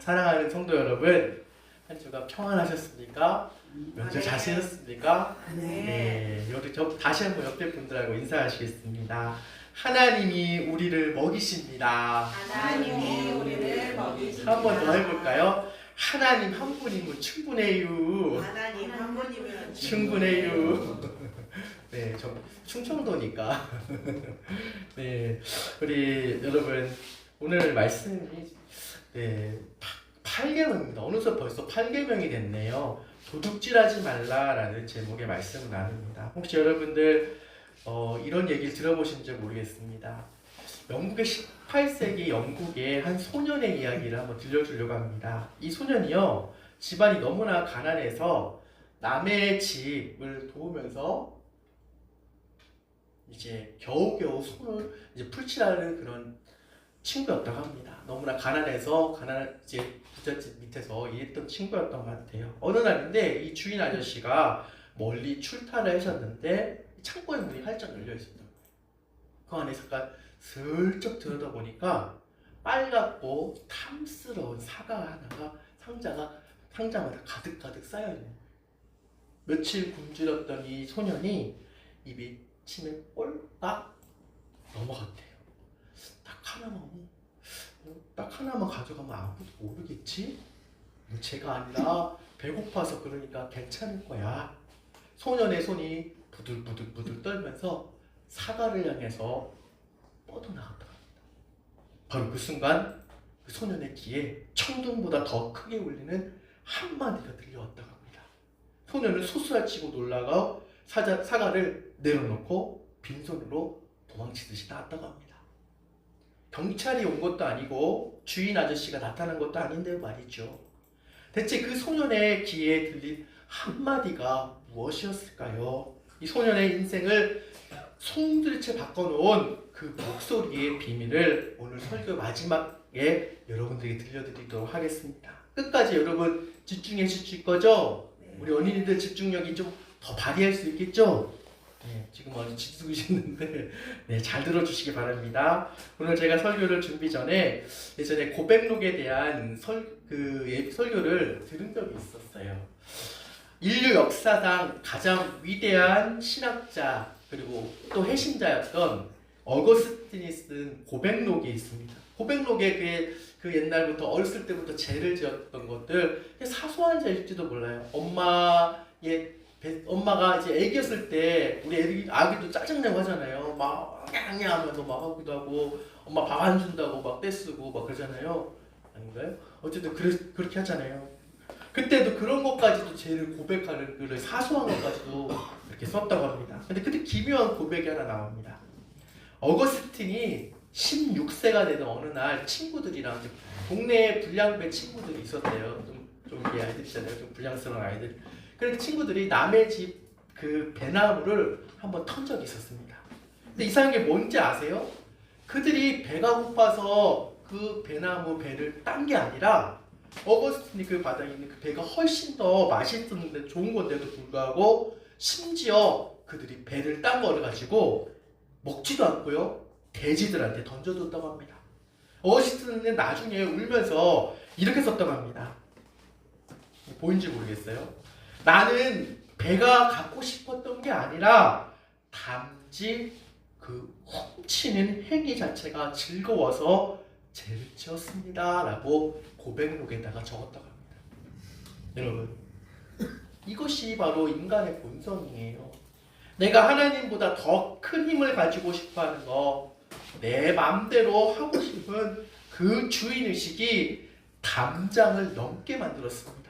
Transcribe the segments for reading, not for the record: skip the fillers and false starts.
사랑하는 성도 여러분, 한 주간 평안하셨습니까? 명절 잘 지내셨습니까? 네. 다시 한번 옆에 분들하고 인사하시겠습니다. 하나님이 우리를 먹이십니다. 하나님이 우리를 먹이십니다. 한 번 더 해볼까요? 하나님 한 분이면 충분해요. 하나님 한 분이면 충분해요. 네, 저 충청도니까. 네, 우리 여러분 오늘 말씀이 네, 8계명입니다. 어느새 벌써 8계명이 됐네요. 도둑질하지 말라라는 제목의 말씀을 나눕니다. 혹시 여러분들 이런 얘기를 들어보신지 모르겠습니다. 영국의 18세기 영국의 한 소년의 이야기를 한번 들려주려고 합니다. 이 소년이요, 집안이 너무나 가난해서 남의 집을 도우면서 이제 겨우겨우 손을 이제 풀칠하는 그런 친구였다고 합니다. 너무나 가난해서 이제 부잣집 밑에서 일했던 친구였던 것 같아요. 어느 날인데 이 주인 아저씨가 멀리 출타를 하셨는데 창고의 문이 활짝 열려 있었던 거예요. 그 안에 잠깐 슬쩍 들여다보니까 빨갛고 탐스러운 사과 하나가 상자마다 가득가득 쌓여 있는 거예요. 며칠 굶주렸던 이 소년이 입이 침에 꼴딱 넘어갔대요. 딱 하나만 가져가면 아무도 모르겠지? 제가 아니라 배고파서 그러니까 괜찮을 거야. 소년의 손이 부들부들 떨면서 사과를 향해서 뻗어나갔다 합니다. 바로 그 순간 그 소년의 귀에 청둥보다 더 크게 울리는 한마디가 들려왔다고 합니다. 소년은 소스라치고 놀라가 사과를 내려놓고 빈손으로 도망치듯이 나왔다고 합니다. 경찰이 온 것도 아니고 주인 아저씨가 나타난 것도 아닌데 말이죠. 대체 그 소년의 귀에 들린 한마디가 무엇이었을까요? 이 소년의 인생을 송두리째 바꿔놓은 그 목소리의 비밀을 오늘 설교 마지막에 여러분들에게 들려드리도록 하겠습니다. 끝까지 여러분 집중해 주실 거죠? 우리 어린이들 집중력이 좀 더 발휘할 수 있겠죠? 네, 지금 아주 지수이시는데 네, 잘 들어주시기 바랍니다. 오늘 제가 설교를 준비 전에 예전에 고백록에 대한 설교를 들은 적이 있었어요. 인류 역사상 가장 위대한 신학자 그리고 또 해신자였던 어거스틴이 쓴 고백록이 있습니다. 고백록에 그 옛날부터 어렸을 때부터 죄를 지었던 것들 사소한 죄일지도 몰라요. 엄마가 이제 애기였을 때 우리 아기도 짜증내고 하잖아요. 막 냥냥 하면서 막 하기도 하고 엄마 밥 안 준다고 막 떼쓰고 막 그러잖아요. 아닌가요? 어쨌든 그렇게 하잖아요. 그때도 그런 것까지도 죄를 고백하는 그런 사소한 것까지도 이렇게 썼다고 합니다. 근데 그때 기묘한 고백이 하나 나옵니다. 어거스틴이 16세가 되던 어느 날 친구들이랑 동네에 불량배 친구들이 있었대요. 좀 이게 아이들이잖아요. 좀 불량스러운 아이들. 그래서 친구들이 남의 집 그 배나무를 한번 턴 적이 있었습니다. 근데 이상한 게 뭔지 아세요? 그들이 배가 고파서 그 배를 딴 게 아니라 어거스틴이 그 바닥에 있는 그 배가 훨씬 더 맛있었는데 좋은 건데도 불구하고 심지어 그들이 배를 딴 거를 가지고 먹지도 않고요. 돼지들한테 던져줬다고 합니다. 어거스틴은 나중에 울면서 이렇게 썼다고 합니다. 보인지 모르겠어요. 나는 배가 갖고 싶었던 게 아니라 단지 그 훔치는 행위 자체가 즐거워서 죄를 지었습니다 라고 고백록에다가 적었다고 합니다. 여러분, 이것이 바로 인간의 본성이에요. 내가 하나님보다 더 큰 힘을 가지고 싶어하는 거, 내 마음대로 하고 싶은 그 주인의식이 담장을 넘게 만들었습니다.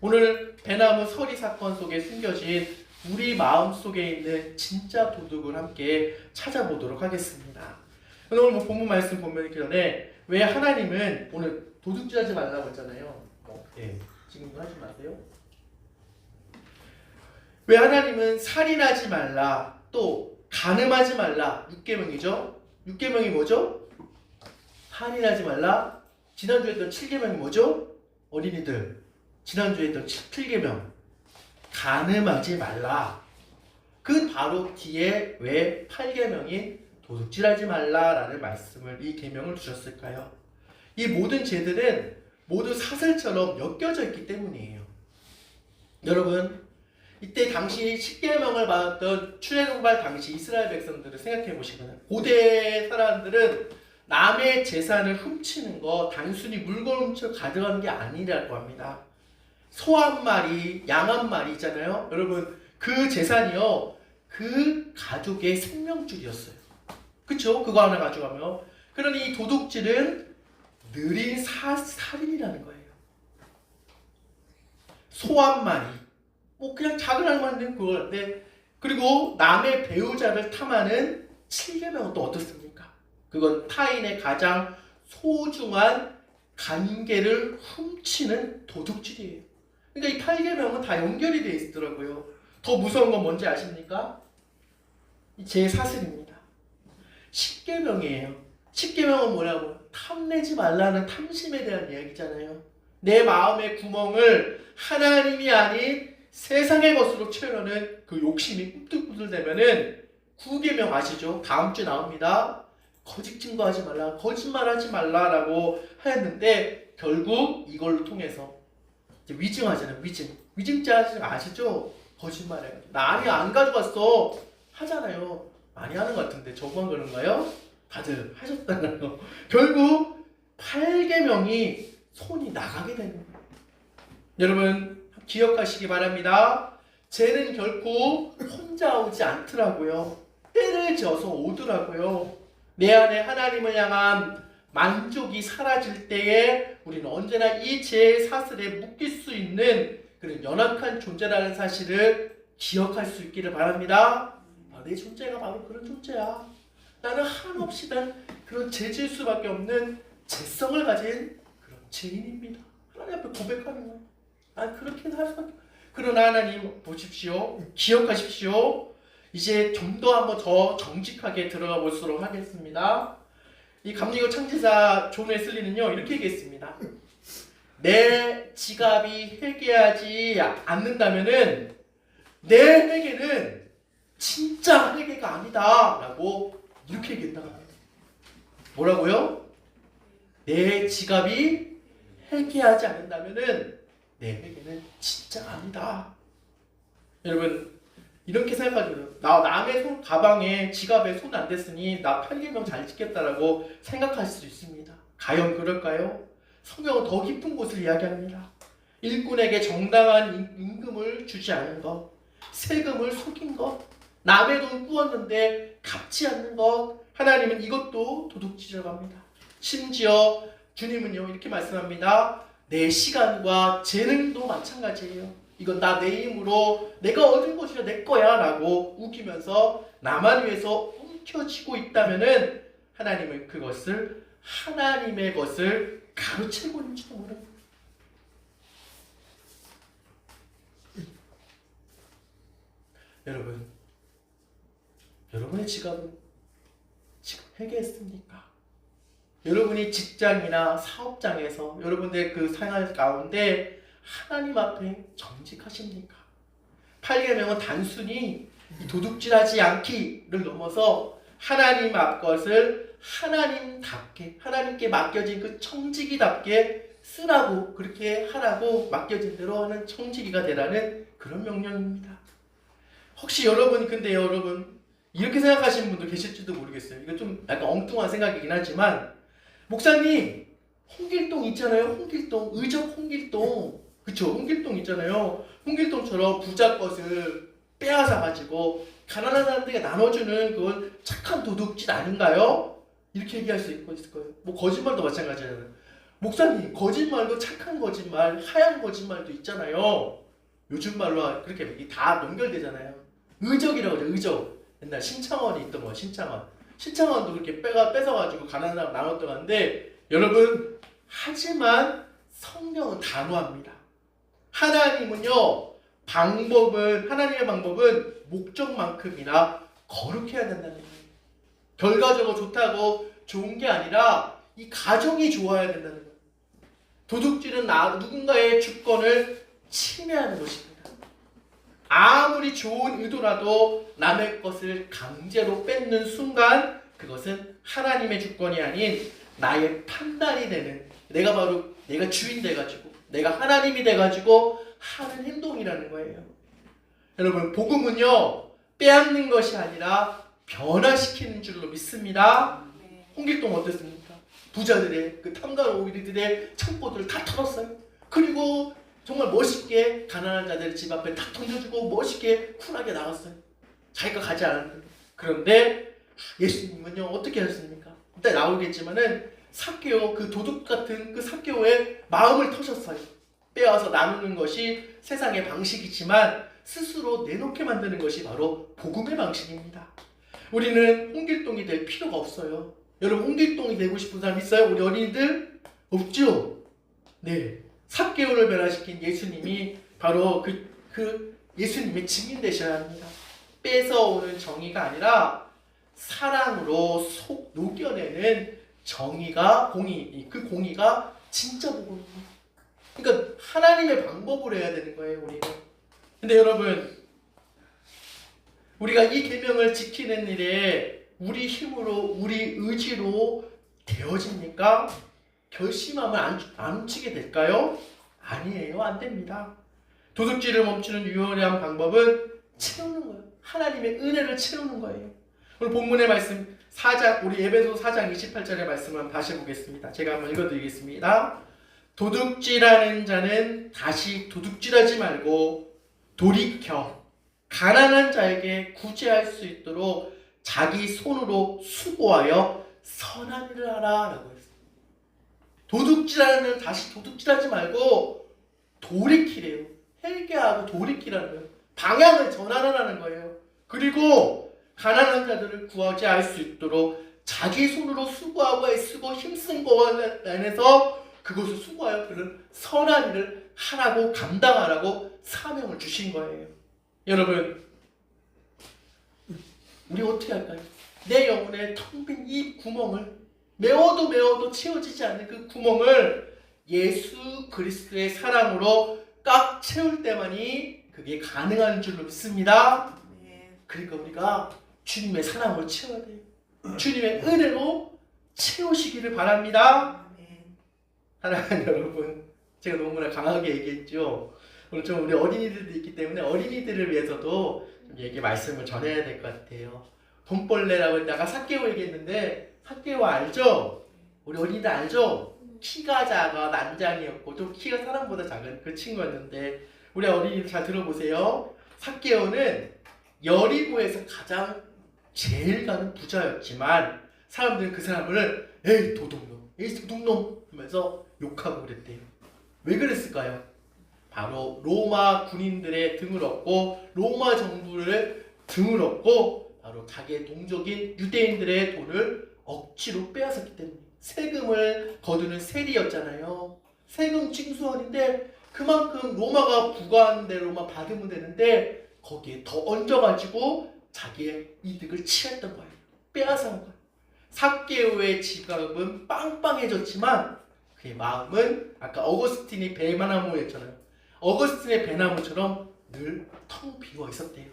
오늘 배나무 서리 사건 속에 숨겨진 우리 마음 속에 있는 진짜 도둑을 함께 찾아보도록 하겠습니다. 오늘 본문 말씀 보면 전에 왜 하나님은 오늘 도둑질하지 말라고 했잖아요. 지금 하지 마세요. 왜 하나님은 살인하지 말라, 또 간음하지 말라, 6계명이죠. 6계명이 뭐죠? 살인하지 말라. 지난주에 했던 7계명이 뭐죠? 어린이들, 지난주에 했던 7계명 간음하지 말라. 그 바로 뒤에 왜 8계명인 도둑질하지 말라라는 말씀을 이 계명을 주셨을까요? 이 모든 죄들은 모두 사슬처럼 엮여져 있기 때문이에요. 여러분, 이때 당시 십계명을 받았던 출애굽할 당시 이스라엘 백성들을 생각해 보시면 고대 사람들은 남의 재산을 훔치는 거 단순히 물건 훔쳐 가져가는 게 아니라고 합니다. 소 한 마리, 양 한 마리 있잖아요. 여러분, 그 재산이요, 그 가족의 생명줄이었어요. 그쵸? 그거 하나 가져가면. 그러니 이 도둑질은 느린 살인이라는 거예요. 소 한 마리, 뭐 그냥 작은 할머니는 그거인데, 그리고 남의 배우자를 탐하는 7계명은 또 어떻습니까? 그건 타인의 가장 소중한 관계를 훔치는 도둑질이에요. 그러니까 이 8계명은 다 연결이 되어 있더라고요. 더 무서운 건 뭔지 아십니까? 제 사슬입니다. 10계명이에요. 10계명은 뭐냐고? 탐내지 말라는 탐심에 대한 이야기잖아요. 내 마음의 구멍을 하나님이 아닌 세상의 것으로 채우려는 그 욕심이 꿈틀꿈틀대면은 9계명 아시죠? 다음 주에 나옵니다. 거짓 증거하지 말라, 거짓말하지 말라라고 하였는데 결국 이걸로 통해서 이제 위증하잖아요. 위증자 아시죠? 거짓말해. 나 아니 안 가져갔어 하잖아요. 많이 하는 것 같은데 저만 그런가요? 다들 하셨잖아요. 결국 8계명이 손이 나가게 되는 거예요. 여러분 기억하시기 바랍니다. 죄는 결코 혼자 오지 않더라고요. 때를 지어서 오더라고요. 내 안에 하나님을 향한 만족이 사라질 때에 우리는 언제나 이 죄의 사슬에 묶일 수 있는 그런 연약한 존재라는 사실을 기억할 수 있기를 바랍니다. 내 존재가 바로 그런 존재야. 나는 한없이 난 그런 죄질 수밖에 없는 죄성을 가진 그런 죄인입니다. 하나님 앞에 고백하는 거예요. 난 그렇게 살 수밖에. 그러나 하나님 보십시오. 기억하십시오. 이제 좀 더 한번 더 정직하게 들어가 보도록 하겠습니다. 이 감리교 창제자 존 웨슬리는요 이렇게 얘기했습니다. 내 지갑이 회개하지 않는다면은 내 회개는 진짜 회개가 아니다 라고 이렇게 얘기했다고 합니다. 뭐라고요? 내 지갑이 회개하지 않는다면은 내 회개는 진짜 아니다. 여러분 이렇게 생각하죠. 나 남의 손 가방에 지갑에 손 안 댔으니 나 8계명 잘 지켰다라고 생각할 수 있습니다. 과연 그럴까요? 성경은 더 깊은 곳을 이야기합니다. 일꾼에게 정당한 임금을 주지 않은 것, 세금을 속인 것, 남의 돈 꾸었는데 갚지 않는 것, 하나님은 이것도 도둑질이라고 합니다. 심지어 주님은요 이렇게 말씀합니다. 내 시간과 재능도 마찬가지예요. 이건 다 내 힘으로 내가 얻은 것이라 내 거야 라고 우기면서 나만 위해서 움켜쥐고 있다면은 하나님은 그것을 하나님의 것을 가로채고 있는지도 모릅니다. 여러분, 여러분의 지갑은 지금 회개했습니까? 여러분이 직장이나 사업장에서 여러분의 그 생활 가운데 하나님 앞에 정직하십니까? 8계명은 단순히 도둑질하지 않기를 넘어서 하나님 앞 것을 하나님답게 하나님께 맡겨진 그 청지기답게 쓰라고 그렇게 하라고 맡겨진 대로 하는 청지기가 되라는 그런 명령입니다. 혹시 여러분 근데 여러분 이렇게 생각하시는 분도 계실지도 모르겠어요. 이거 좀 약간 엉뚱한 생각이긴 하지만 목사님 홍길동 있잖아요. 홍길동 의적 홍길동 그쵸? 홍길동 있잖아요. 홍길동처럼 부자 것을 빼앗아가지고 가난한 사람들에게 나눠주는 그건 착한 도둑질 아닌가요? 이렇게 얘기할 수 있을 거예요. 뭐 거짓말도 마찬가지잖아요. 목사님 거짓말도 착한 거짓말, 하얀 거짓말도 있잖아요. 요즘 말로 그렇게 다 연결되잖아요. 의적이라고 하죠. 의적. 옛날 신창원이 있던 거예요. 신창원도 그렇게 뺏어가지고 가난한 사람 나눴던 건데 여러분 하지만 성경은 단호합니다. 하나님은요 하나님의 방법은 목적만큼이나 거룩해야 된다는 거예요. 결과적으로 좋다고 좋은 게 아니라 이 가정이 좋아야 된다는 거예요. 도둑질은 누군가의 주권을 침해하는 것입니다. 아무리 좋은 의도라도 남의 것을 강제로 뺏는 순간 그것은 하나님의 주권이 아닌 나의 판단이 되는 내가 바로 내가 주인 돼가지고 내가 하나님이 돼가지고 하는 행동이라는 거예요. 여러분 복음은요 빼앗는 것이 아니라 변화시키는 줄로 믿습니다. 홍길동 어땠습니까? 부자들의 그 탐관오리들의 창고들을 다 털었어요. 그리고 정말 멋있게 가난한 자들의 집 앞에 탁 던져주고 멋있게 쿨하게 나갔어요. 자기가 가지 않았는데. 그런데 예수님은요 어떻게 하셨습니까? 일단 나오겠지만은 삭개오 그 도둑 같은 그 삭개오의 마음을 터셨어요. 빼앗아 나누는 것이 세상의 방식이지만 스스로 내놓게 만드는 것이 바로 복음의 방식입니다. 우리는 홍길동이 될 필요가 없어요. 여러분 홍길동이 되고 싶은 사람 있어요? 우리 어린이들? 없죠? 네. 삭개오를 변화시킨 예수님이 바로 그 예수님의 증인 되셔야 합니다. 뺏어오는 정의가 아니라 사랑으로 속 녹여내는 정의가 그 공의가 진짜 복음입니다. 그러니까 하나님의 방법으로 해야 되는 거예요, 우리가. 근데 여러분, 우리가 이 계명을 지키는 일에 우리 힘으로, 우리 의지로 되어집니까? 결심하면 안 훔치게 될까요? 아니에요, 안 됩니다. 도둑질을 멈추는 유일한 방법은 채우는 거예요. 하나님의 은혜를 채우는 거예요. 오늘 본문의 말씀 4장, 우리 에베소 4장 28절의 말씀을 다시 보겠습니다. 제가 한번 읽어드리겠습니다. 도둑질하는 자는 다시 도둑질하지 말고 돌이켜 가난한 자에게 구제할 수 있도록 자기 손으로 수고하여 선한 일을 하라 라고 했어요. 도둑질하는 다시 도둑질하지 말고 돌이키래요. 회개하고 돌이키라는 거예요. 방향을 전환하라는 거예요. 그리고 가난한 자들을 구하지 수 있도록 자기 손으로 수고하고 애쓰고 힘쓴 것 안에서 그것을 수고하여 그런 선한 일을 하라고 감당하라고 사명을 주신 거예요. 여러분, 우리 어떻게 할까요? 내 영혼에 텅 빈 이 구멍을 메워도 채워지지 않는 그 구멍을 예수 그리스도의 사랑으로 꽉 채울 때만이 그게 가능한 줄로 믿습니다. 그러니까 우리가 주님의 사랑으로 채워야 돼요. 주님의 은혜로 채우시기를 바랍니다. 사랑하는 여러분, 제가 너무나 강하게 얘기했죠. 오늘 좀 우리 어린이들도 있기 때문에 어린이들을 위해서도 좀 말씀을 전해야 될 것 같아요. 돈벌레라고 했다가 삭개오 얘기했는데 삭개오 알죠? 우리 어린이들 알죠? 키가 작아 난장이었고 좀 키가 사람보다 작은 그 친구였는데 우리 어린이들 잘 들어보세요. 삭개오는 여리고에서 가장 제일 가는 부자였지만 사람들은 그 사람을 에이 도둑놈 하면서 욕하고 그랬대요. 왜 그랬을까요? 바로 로마 군인들의 등을 얻고 로마 정부를 등을 얻고 바로 자기의 동족인 유대인들의 돈을 억지로 빼앗았기 때문에 세금을 거두는 세리였잖아요. 세금 징수원인데 그만큼 로마가 부과하는 대로만 받으면 되는데 거기에 더 얹어가지고 자기의 이득을 취했던 거예요. 빼앗은 거예요. 삭개오의 지갑은 빵빵해졌지만 그의 마음은 아까 어거스틴이 배나무였잖아요. 어거스틴의 배나무처럼 늘 텅 비어 있었대요.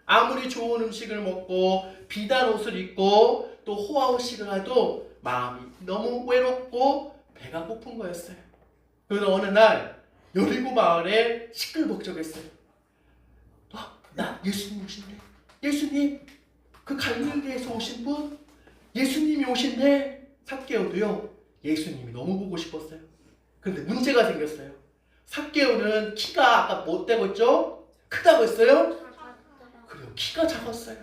아무리 좋은 음식을 먹고 비단 옷을 입고 또 호화호식을 해도 마음이 너무 외롭고 배가 고픈 거였어요. 그래서 어느 날 여리고 마을에 시끌벅적했어요. 나 예수님 오신대. 예수님, 그 갈릴리에서 오신 분 예수님이 오신대. 삭개오도요 예수님이 너무 보고 싶었어요. 그런데 문제가 생겼어요. 삭개오는 키가 아까 못 되고 있죠? 크다고 했어요? 그래요. 키가 작았어요.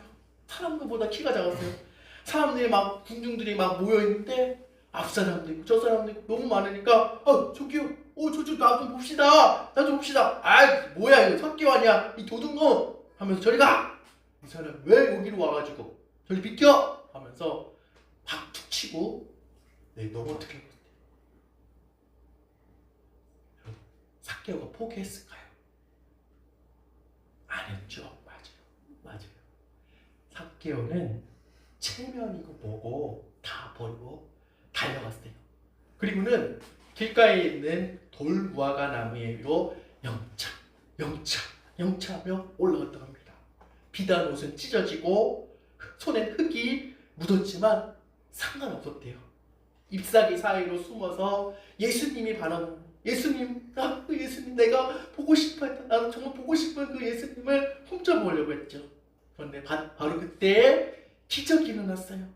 사람들보다 키가 작았어요. 사람들이 막 군중들이 막 모여있는데 앞 사람도 있고 저 사람도 있고 너무 많으니까 저기요 저쪽 나 좀 봅시다. 나 좀 봅시다. 아이 뭐야 이거 삭개오 아니야 이 도둑놈 하면서 저리 가. 이 사람 왜 여기로 와가지고 저리 비켜 하면서 박툭 치고 넘어뜨리고 있대요. 삭개오가 포기했을까요? 안 했죠. 맞아요. 삭개오는 체면이고 뭐고 다 버리고 달려갔어요. 그리고는 길가에 있는 돌무화과 나무 위로 영차하며 올라갔다고 합니다. 비단 옷은 찢어지고 손에 흙이 묻었지만 상관없었대요. 잎사귀 사이로 숨어서 예수님이 바라보는 예수님, 예수님 내가 보고 싶어 했다. 나도 정말 보고 싶은 그 예수님을 훔쳐보려고 했죠. 그런데 바로 그때 기적이 일어났어요.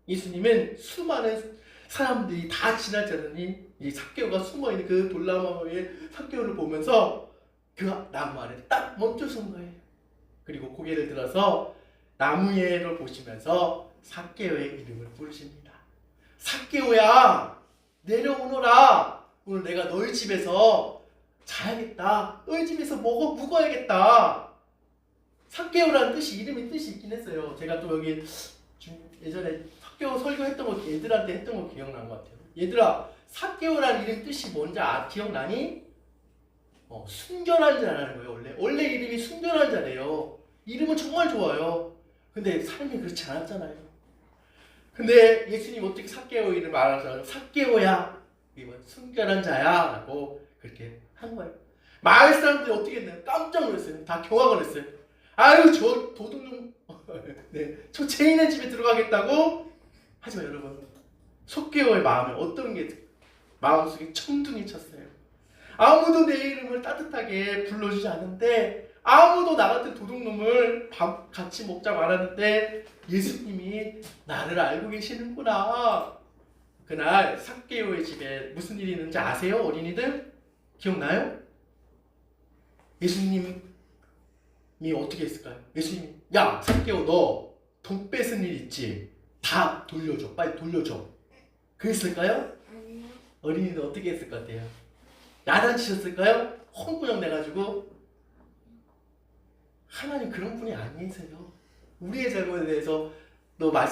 예수님은 수많은 사람들이 다 지나자더니 이 삭개오가 숨어있는 그 돌나무 위에 삭개오를 보면서 그 나무 아래 딱 멈춰선 거예요. 그리고 고개를 들어서 나무에를 보시면서 삭개오의 이름을 부르십니다. 삭개오야, 내려오너라. 오늘 내가 너희 집에서 자야겠다. 너희 집에서 묵어야겠다. 삭개오라는 이름이 뜻이 있긴 했어요. 제가 또 여기 예전에 삭개오 설교했던 거 얘들한테 했던 거 기억난 것 같아요. 얘들아, 삭개오라는 이름 뜻이 뭔지 기억나니? 순결한 자라는 거예요. 원래 이름이 순결한 자래요. 이름은 정말 좋아요. 근데 삶이 그렇지 않았잖아요. 근데 예수님 어떻게 삭개오 이름을 알아서 삭개오야, 이건 순결한 자야 라고 그렇게 한 거예요. 마을 사람들이 어떻게 했나요? 깜짝 놀랐어요. 다 경악을 했어요. 아유, 저 도둑놈 네, 저 죄인의 집에 들어가겠다고? 하지만 여러분, 삭개오의 마음에 어떤 게 마음속에 천둥이 쳤어요. 아무도 내 이름을 따뜻하게 불러주지 않는데, 아무도 나 같은 도둑놈을 밥 같이 먹자고 말하는데 예수님이 나를 알고 계시는구나. 그날 삭개오의 집에 무슨 일이 있는지 아세요? 어린이들? 기억나요? 예수님이 어떻게 했을까요? 예수님이 야, 삭개오, 너 돈 뺏은 일 있지? 다 돌려줘. 빨리 돌려줘. 그랬을까요? 아니요. 어린이들 어떻게 했을 것 같아요? 야단치셨을까요? 콩구녕 내가지고. 하나님 그런 분이 아니세요. 우리의 잘못에 대해서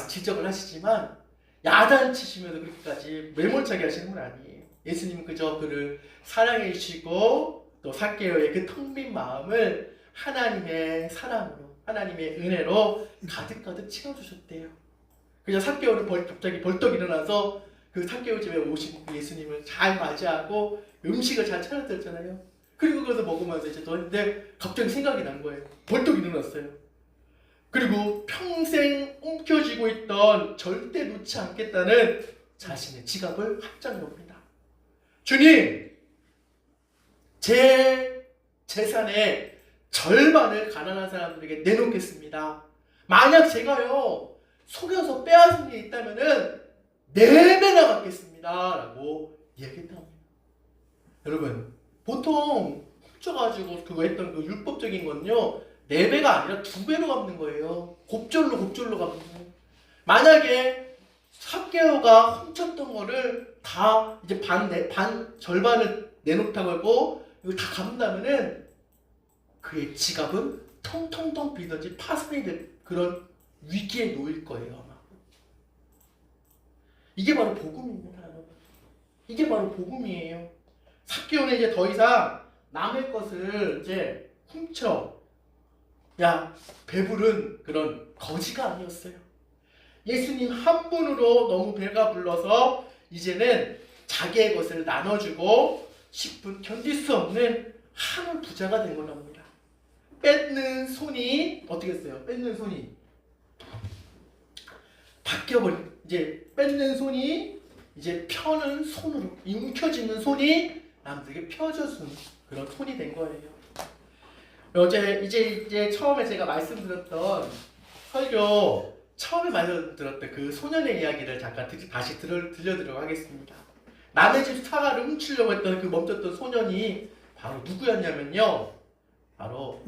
지적을 하시지만 야단치시면서 그렇게까지 매몰차게 하시는 분 아니에요. 예수님은 그저 그를 사랑해 주시고 또 삭개오의 그 텅 빈 마음을 하나님의 사랑으로, 하나님의 은혜로 가득가득 채워주셨대요. 그래서 삭개오는 갑자기 벌떡 일어나서 그 삭개오 집에 오신 예수님을 잘 맞이하고 음식을 잘 차려드렸잖아요. 그리고 그것을 먹으면서 이제 또 했는데 갑자기 생각이 난 거예요. 벌떡 일어났어요. 그리고 평생 움켜쥐고 있던 절대 놓지 않겠다는 자신의 지갑을 확장 엽니다. 주님, 제 재산의 절반을 가난한 사람들에게 내놓겠습니다. 만약 제가요 속여서 빼앗은 게 있다면은 4배나 갚겠습니다 라고 얘기했답니다. 여러분, 보통 훔쳐가지고 그거 했던 그 율법적인 건요 4배가 아니라 2배로 갚는 거예요. 곱절로 갚는 거예요. 만약에 삭개오가 훔쳤던 거를 다 이제 절반을 내놓다고 하고 이거 다 갚는다면은 그의 지갑은 텅텅텅 비든지 파산이 될 그런 위기에 놓일 거예요 아마. 이게 바로 복음입니다, 여러분. 이게 바로 복음이에요. 삭개오는 이제 더 이상 남의 것을 이제 배부른 그런 거지가 아니었어요. 예수님 한 분으로 너무 배가 불러서 이제는 자기의 것을 나눠주고 싶은 견딜 수 없는 한 부자가 된 겁니다. 뺏는 손이 어떻게 했어요? 뺏는 손이 바뀌어버린, 이제 뺏는 손이 이제 펴는 손으로, 움켜쥐는 손이 남들에게 펴져준 그런 손이 된 거예요. 이제 처음에 제가 말씀드렸던 설교 처음에 말씀드렸던 그 소년의 이야기를 잠깐 다시 들려드리도록 하겠습니다. 남의 집 사과를 훔치려고 했던 그 멈췄던 소년이 바로 누구였냐면요, 바로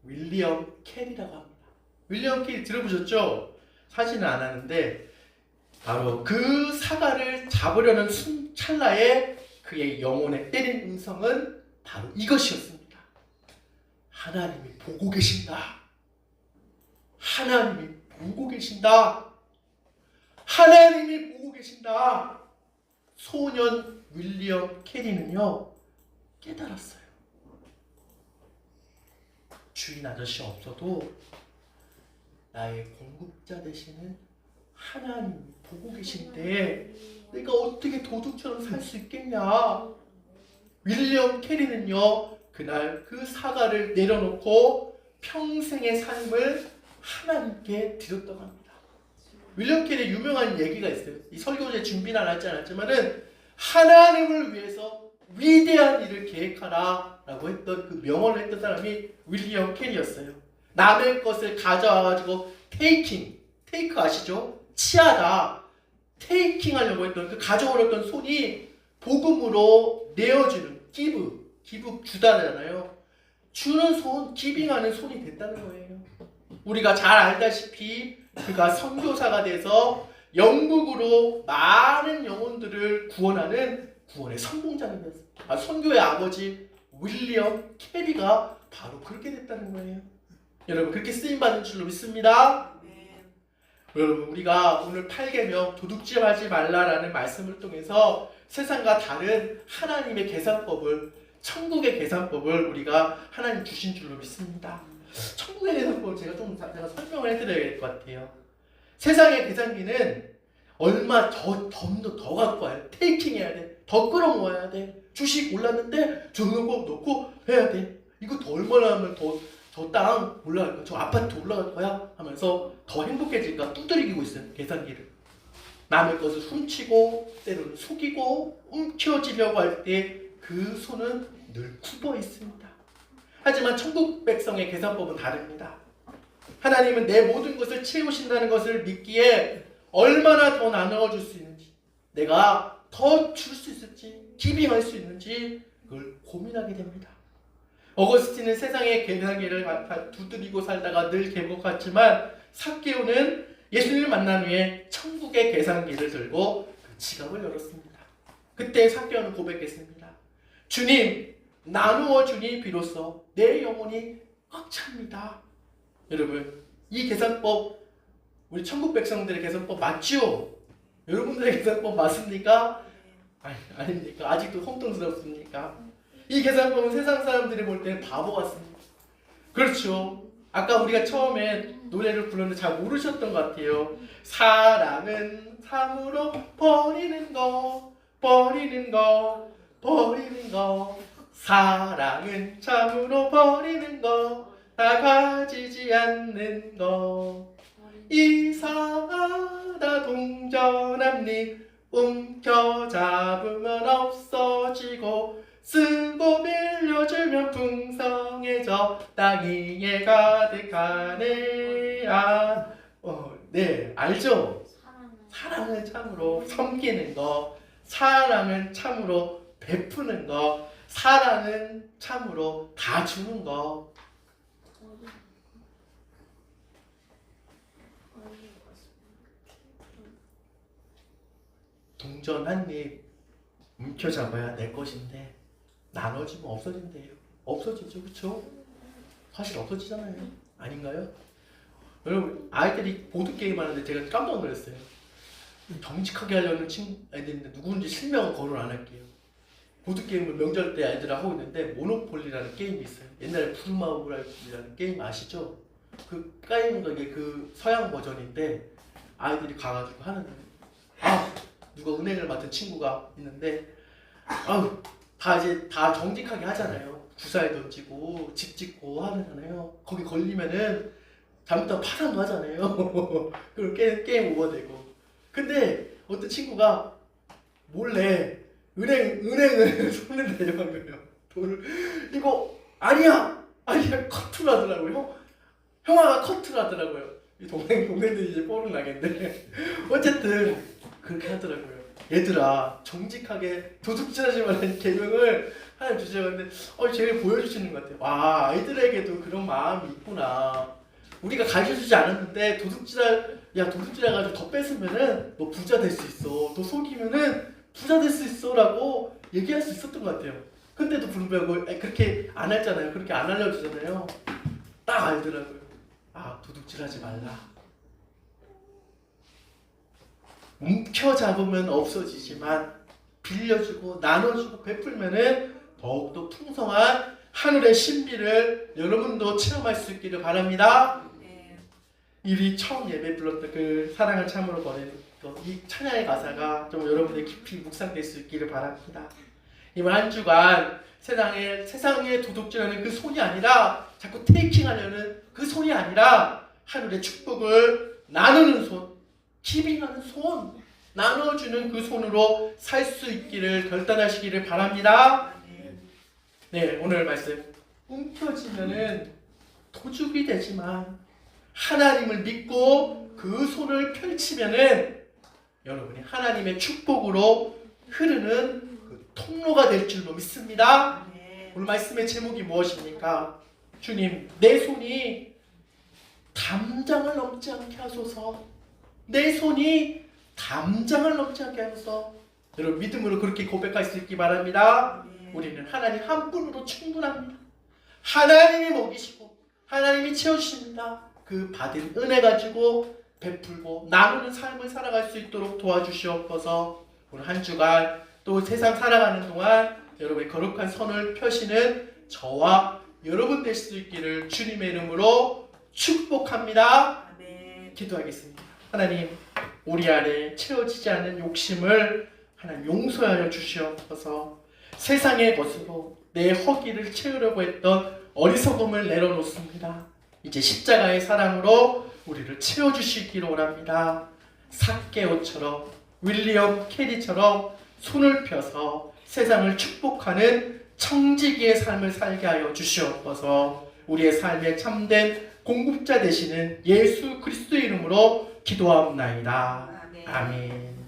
윌리엄 캐리라고 합니다. 윌리엄 캐리 들어보셨죠? 사진은 안 하는데 바로 그 사과를 잡으려는 찰나에 그의 영혼에 때린 음성은 바로 이것이었습니다. 하나님이 보고 계신다. 하나님이 보고 계신다. 하나님이 보고 계신다. 소년 윌리엄 캐리는요 깨달았어요. 주인 아저씨 없어도 나의 공급자 되시는 하나님이 보고 계신데 내가 어떻게 도둑처럼 살 수 있겠냐. 윌리엄 캐리는요 그날 그 사과를 내려놓고 평생의 삶을 하나님께 드렸다고 합니다. 윌리엄 캐리 유명한 얘기가 있어요. 이 설교제 준비는 하지 않았지만은 하나님을 위해서 위대한 일을 계획하라 라고 했던 그 명언을 했던 사람이 윌리엄 캐리였어요. 남의 것을 가져와가지고 테이크 아시죠? 취하다, 테이킹 하려고 했던 그 가져오려던 손이 복음으로 내어주는 기브 주다잖아요. 주는 손, 기빙하는 손이 됐다는 거예요. 우리가 잘 알다시피 그가 선교사가 돼서 영국으로 많은 영혼들을 구원하는 구원의 선봉장이었어요. 선교의 아버지 윌리엄 캐리가 바로 그렇게 됐다는 거예요. 여러분 그렇게 쓰임받은 줄로 믿습니다. 여러분 우리가 오늘 8계명 도둑질하지 말라라는 말씀을 통해서 세상과 다른 하나님의 계산법을, 천국의 계산법을 우리가 하나님 주신 줄로 믿습니다. 천국의 계산법을 제가 설명을 해드려야 될 것 같아요. 세상의 계산기는 얼마 더 갖고 와요. 테이킹 해야 돼. 더 끌어모아야 돼. 주식 올랐는데 저거 넣고 해야 돼. 이거 더 얼마나 하면 저 땅 올라갈 거야. 저 아파트 올라갈 거야. 하면서 더 행복해질까 두드리고 있어요. 계산기를. 남의 것을 훔치고 때로는 속이고 움켜쥐려고 할 때 그 손은 늘 굽어 있습니다. 하지만 천국 백성의 계산법은 다릅니다. 하나님은 내 모든 것을 채우신다는 것을 믿기에 얼마나 더 나누어 줄 수 있는지, 내가 더 줄 수 있을지, 기빙할 수 있는지 그걸 고민하게 됩니다. 어거스틴은 세상의 계산기를 두드리고 살다가 늘 개복했지만 삭개오는 예수님을 만난 후에 천국의 계산기를 들고 그 지갑을 열었습니다. 그때 삭개오는 고백했습니다. 주님, 나누어 주니 비로소 내 영혼이 꽉 찹니다. 여러분, 이 계산법 우리 천국 백성들의 계산법 맞죠? 여러분들의 계산법 맞습니까? 아닙니까? 아직도 혼동스럽습니까? 이 계산법은 세상 사람들이 볼 때는 바보 같습니다. 그렇죠? 아까 우리가 처음에 노래를 불렀는데 잘 모르셨던 것 같아요. 사랑은 참으로 버리는 거. 사랑은 참으로 버리는 거. 다 가지지 않는 거. 이상하다 동전합니 움켜잡으면 없어지고 쓰고 빌려주면 풍성해져 땅 위에 가득하네. 네, 알죠? 사랑은 참으로 섬기는 거, 사랑은 참으로 베푸는 거, 사랑은 참으로 다 주는 거. 동전 한 입 움켜잡아야 내 것인데 나눠주면 없어진대요. 없어지죠, 그렇죠? 사실 없어지잖아요. 아닌가요? 여러분 아이들이 보드 게임 하는데 제가 깜짝 놀랐어요. 정직하게 하려는 애들인데 누구인지 실명은 거론 안 할게요. 보드 게임을 명절 때 아이들하고 하고 있는데 모노폴리라는 게임이 있어요. 옛날에 부르마우라는 게임 아시죠? 그 게임은 이게 그 서양 버전인데 아이들이 가가지고 하는데 누가 은행을 맡은 친구가 있는데 다 정직하게 하잖아요. 주사위 던지고 집 짓고 하잖아요. 거기 걸리면은 잘못하면 파산도 하잖아요. 그리고 게임 오버되고. 근데 어떤 친구가 몰래 은행을 손을 내려간 거예요. 돈을 이거 아니야 커트를 하더라고요. 형아가 커트를 하더라고요. 이 동생들이 이제 뽀록 나겠는데 어쨌든 그렇게 하더라고요. 얘들아 정직하게 도둑질하지 말라는 계명을 하나님 주셨는데 제가 보여주시는 것 같아요. 아이들에게도 그런 마음이 있구나. 우리가 가르쳐주지 않았는데 도둑질해가지고 더 뺏으면은 너 부자 될 수 있어. 너 속이면은 부자 될 수 있어라고 얘기할 수 있었던 것 같아요. 근데도 불구하고 그렇게 안 했잖아요. 그렇게 안 알려주잖아요. 딱 알더라고요. 도둑질하지 말라. 움켜잡으면 없어지지만 빌려주고 나눠주고 베풀면은 더욱더 풍성한 하늘의 신비를 여러분도 체험할 수 있기를 바랍니다. 우리 처음 예배 불렀던 그 사랑을 참으로 버리는 이 찬양의 가사가 좀 여러분들 깊이 묵상될 수 있기를 바랍니다. 이번 한 주간 세상에 도둑질하는 그 손이 아니라 자꾸 테이킹하려는 그 손이 아니라 하늘의 축복을 나누는 손, 기빙하는 손, 나눠주는 그 손으로 살 수 있기를 결단하시기를 바랍니다. 네, 오늘 말씀 움켜쥐면은 도둑이 되지만 하나님을 믿고 그 손을 펼치면은 여러분이 하나님의 축복으로 흐르는 그 통로가 될 줄로 믿습니다. 오늘 말씀의 제목이 무엇입니까? 주님, 내 손이 담장을 넘지 않게 하소서. 내 손이 담장을 넘지 않게 하소서. 여러분 믿음으로 그렇게 고백할 수 있기 바랍니다. 우리는 하나님 한 분으로 충분합니다. 하나님이 먹이시고 하나님이 채워주십니다. 그 받은 은혜 가지고 베풀고 나누는 삶을 살아갈 수 있도록 도와주시옵소서. 오늘 한 주간 또 세상 살아가는 동안 여러분의 거룩한 선을 펴시는 저와 여러분 될 수 있기를 주님의 이름으로 축복합니다. 기도하겠습니다. 하나님, 우리 안에 채워지지 않는 욕심을 하나님 용서하여 주시옵소서. 세상의 것으로 내 허기를 채우려고 했던 어리석음을 내려놓습니다. 이제 십자가의 사랑으로 우리를 채워주시기를 원합니다. 삭개오처럼 윌리엄 캐리처럼 손을 펴서 세상을 축복하는 청지기의 삶을 살게 하여 주시옵소서. 우리의 삶에 참된 공급자 되시는 예수 그리스도의 이름으로 기도하옵나이다. 아멘.